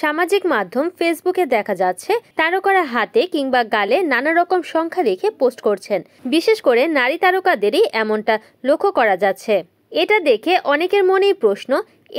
সামাজিক মাধ্যম ফেসবুকে দেখা যাচ্ছে তারকারা হাতে কিংবা গালে নানা রকম সংখ্যা লিখে পোস্ট করছেন। বিশেষ করে নারী তারকাদেরই এমনটা লক্ষ্য করা যাচ্ছে। এটা দেখে অনেকের মনেই প্রশ্ন,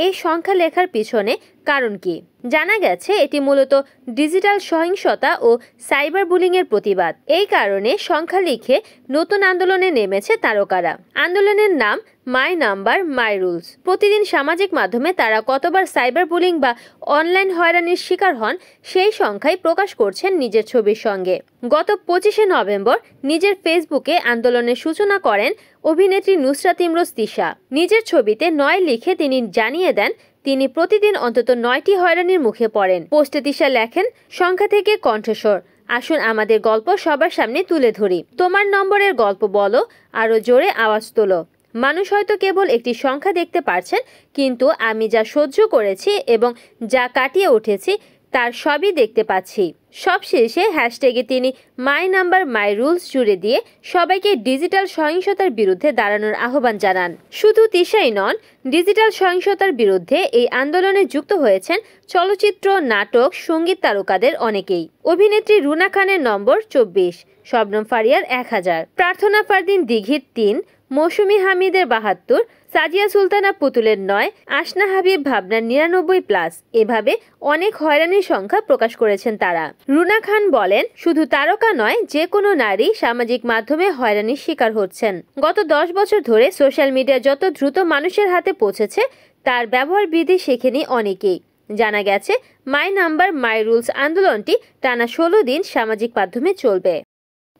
এই সংখ্যা লেখার পিছনে কারণ কি? জানা গেছে এটি মূলত ডিজিটাল সহিংসতা ও সাইবার বুলিং এর প্রতিবাদ। এই কারণে সংখ্যা লিখে নতুন আন্দোলনে নেমেছে তারকারা। আন্দোলনের নাম মাই নাম্বার মাই রুলস। প্রতিদিন সামাজিক মাধ্যমে তারা কতবার সাইবার বুলিং বা অনলাইন হয়রানির শিকার হন সেই সংখ্যাই প্রকাশ করছেন নিজের ছবির সঙ্গে। গত 25শে নভেম্বর নিজের ফেসবুকে আন্দোলনের সূচনা করেন অভিনেত্রী নুসরাত ইমরোজ তিশা। নিজের ছবিতে 9 লিখে তিনি জানিয়ে দেন তিনি প্রতিদিন অন্তত 9টি হয়রানির মুখে পড়েন। পোস্টে তিশা লেখেন, সংখ্যা থেকে কণ্ঠস্বর, আসুন আমাদের গল্প সবার সামনে তুলে ধরি। তোমার নম্বরের গল্প বলো, আরো জোরে আওয়াজ তোলো। মানুষ হয়তো কেবল একটি সংখ্যা দেখতে পারছেন, কিন্তু আমি যা সহ্য করেছি এবং যা কাটিয়ে উঠেছি তার সবই দেখতে পাচ্ছি। সবশেষে হ্যাশট্যাগে তিনি মাই নাম্বার মাই রুলস জুড়ে দিয়ে সবাইকে ডিজিটাল সহিংসতার বিরুদ্ধে দাঁড়ানোর আহ্বান জানান। শুধু তিশাই নন, ডিজিটাল সহিংসতার বিরুদ্ধে এই আন্দোলনে যুক্ত হয়েছেন চলচ্চিত্র, নাটক, সঙ্গীত তারকাদের অনেকেই। অভিনেত্রী রুনা খানের নম্বর 24, শবনম ফারিয়ার 1000, প্রার্থনা ফারদিন দিঘির 3, মৌসুমী হামিদের 72, সাজিয়া সুলতানা পুতুলের 9, আসনা হাবিব ভাবনার 99+। এভাবে অনেক হয়রানির সংখ্যা প্রকাশ করেছেন তারা। রুনা খান বলেন, শুধু তারকা নয়, যে কোনো নারী সামাজিক মাধ্যমে হয়রানির শিকার হচ্ছেন। গত 10 বছর ধরে সোশ্যাল মিডিয়া যত দ্রুত মানুষের হাতে পৌঁছেছে তার ব্যবহার বিধি শেখেনি অনেকেই। জানা গেছে মাই নাম্বার মাই রুলস আন্দোলনটি টানা 16 দিন সামাজিক মাধ্যমে চলবে।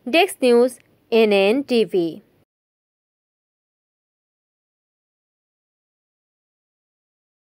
Desk news, NN TV.